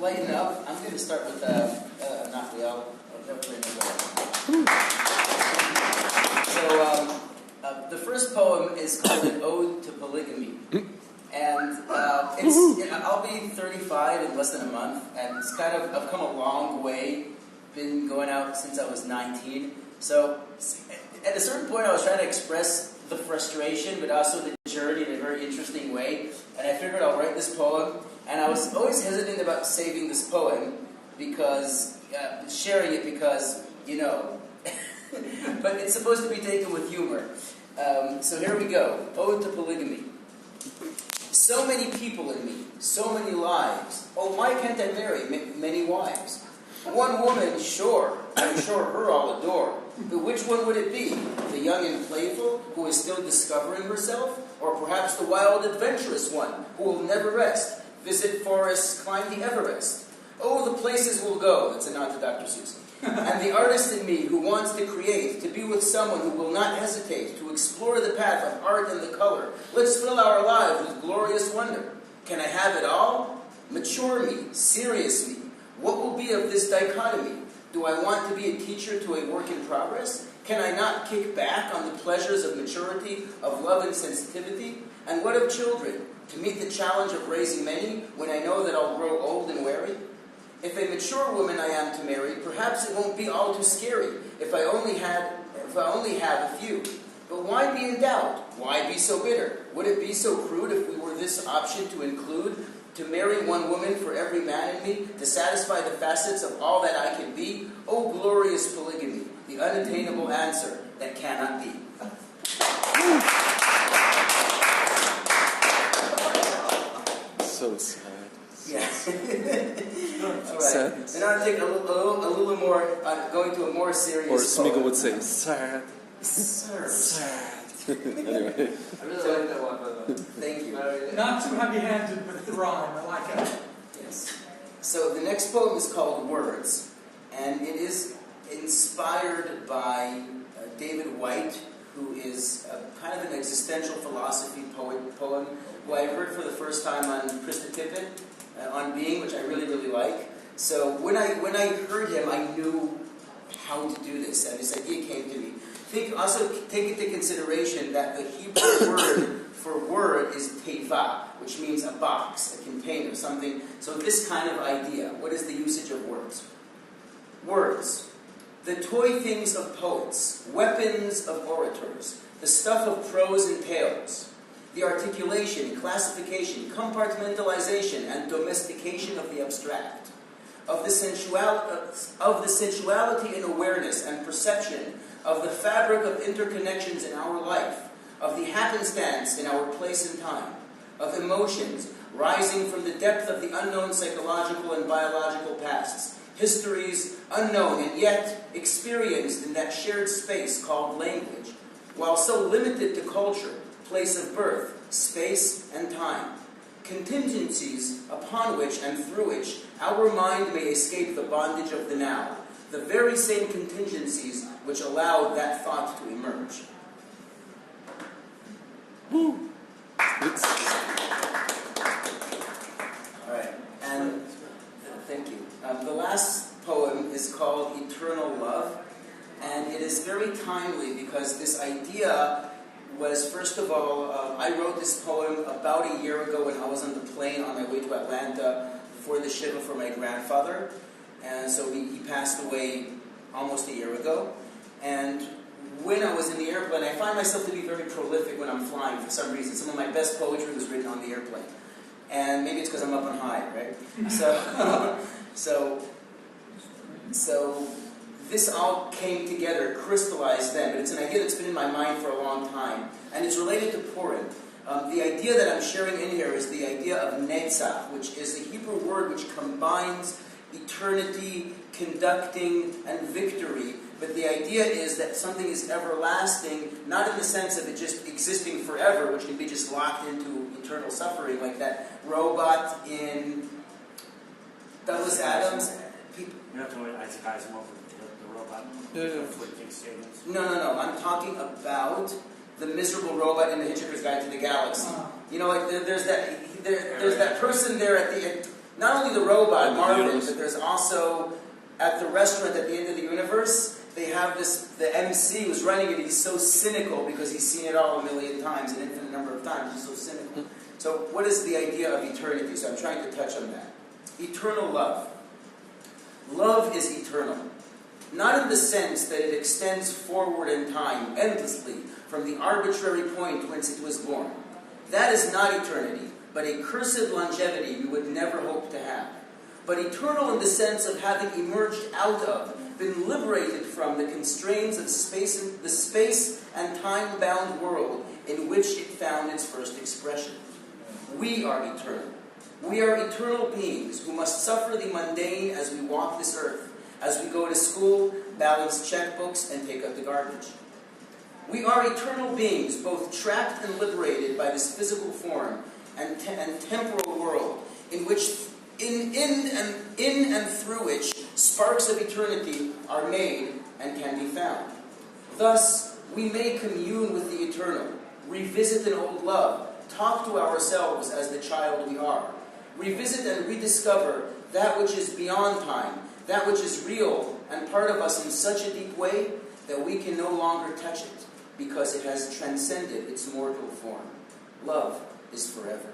lighten up, I'm going to start with Nachiel. So the first poem is called An Ode to Polygamy. And I'll be 35 in less than a month, and it's I've come a long way, been going out since I was 19. So at a certain point I was trying to express the frustration, but also the journey in a very interesting way. And I figured I'll write this poem, and I was always hesitant about saving this poem, because, sharing it because, but it's supposed to be taken with humor. So here we go, Ode to Polygamy. So many people in me, so many lives. Oh, why can't I marry many wives? One woman, sure, I'm sure her I'll adore. But which one would it be? The young and playful, who is still discovering herself? Or perhaps the wild, adventurous one, who will never rest, visit forests, climb the Everest? Oh, the places we'll go. That's a nod to Dr. Seuss. And the artist in me who wants to create, to be with someone who will not hesitate, to explore the path of art and the color. Let's fill our lives with glorious wonder. Can I have it all? Mature me, serious me. What will be of this dichotomy? Do I want to be a teacher to a work in progress? Can I not kick back on the pleasures of maturity, of love and sensitivity? And what of children? To meet the challenge of raising many, when I know that I'll grow old and weary? If a mature woman I am to marry, perhaps it won't be all too scary if I only have a few. But why be in doubt? Why be so bitter? Would it be so crude if we were this option to include? To marry one woman for every man in me, to satisfy the facets of all that I can be? Oh, glorious polygamy, the unattainable answer that cannot be. So sad. Yes. All right. And I'll take a little more, going to a more serious. Or Smeagol would say, sad. Sad. Anyway. I really like that one, by the way. Thank you. Not too heavy-handed with the rhyme. I like it. Yes. So the next poem is called Words, and it is inspired by David White, who is kind of an existential philosophy poem, who I heard for the first time on Krista Tippett, on Being, which I really, really like. So when I heard him, I knew how to do this, and this idea came to me. Also take into consideration that the Hebrew word for word is teva, which means a box, a container, something. So this kind of idea. What is the usage of words? Words. The toy things of poets, weapons of orators, the stuff of prose and tales, the articulation, classification, compartmentalization, and domestication of the abstract, of the sensuality in awareness and perception, of the fabric of interconnections in our life, of the happenstance in our place and time, of emotions rising from the depth of the unknown psychological and biological pasts, histories unknown and yet experienced in that shared space called language, while so limited to culture, place of birth, space, and time. Contingencies upon which and through which our mind may escape the bondage of the now, the very same contingencies which allowed that thought to emerge. Woo! All right, and thank you. The last poem is called Eternal Love, and it is very timely because this idea was, first of all, I wrote this poem about a year ago when I was on the plane on my way to Atlanta for the Shiva for my grandfather. And so he passed away almost a year ago. And when I was in the airplane, I find myself to be very prolific when I'm flying for some reason. Some of my best poetry was written on the airplane. And maybe it's because I'm up on high, right? So this all came together, crystallized then, but it's an idea that's been in my mind for a long time, and it's related to Purim. The idea that I'm sharing in here is the idea of netzach, which is the Hebrew word which combines eternity, conducting, and victory. But the idea is that something is everlasting, not in the sense of it just existing forever, which can be just locked into eternal suffering, like that robot in Douglas Adams. You have to know Isaac Asimov with the robot. Conflicting statements. No. I'm talking about the miserable robot in The Hitchhiker's Guide to the Galaxy. You know, like there's that person there at the end. not only the robot, And the Marvin, universe. but there's also, at the restaurant at the end of the universe, they have this, the MC who's running it, he's so cynical because he's seen it all a million times, an infinite number of times, he's so cynical. So what is the idea of eternity? So I'm trying to touch on that. Eternal love. Love is eternal. Not in the sense that it extends forward in time, endlessly, from the arbitrary point whence it was born. That is not eternity, but a cursed longevity we would never hope to have. But eternal in the sense of having emerged out of, been liberated from the constraints of the space and time-bound world in which it found its first expression. We are eternal. We are eternal beings who must suffer the mundane as we walk this earth, as we go to school, balance checkbooks, and take out the garbage. We are eternal beings, both trapped and liberated by this physical form and temporal world, in which, in and through which sparks of eternity are made and can be found. Thus, we may commune with the eternal, revisit an old love, talk to ourselves as the child we are, revisit and rediscover that which is beyond time, that which is real and part of us in such a deep way that we can no longer touch it, because it has transcended its mortal form. Love is forever.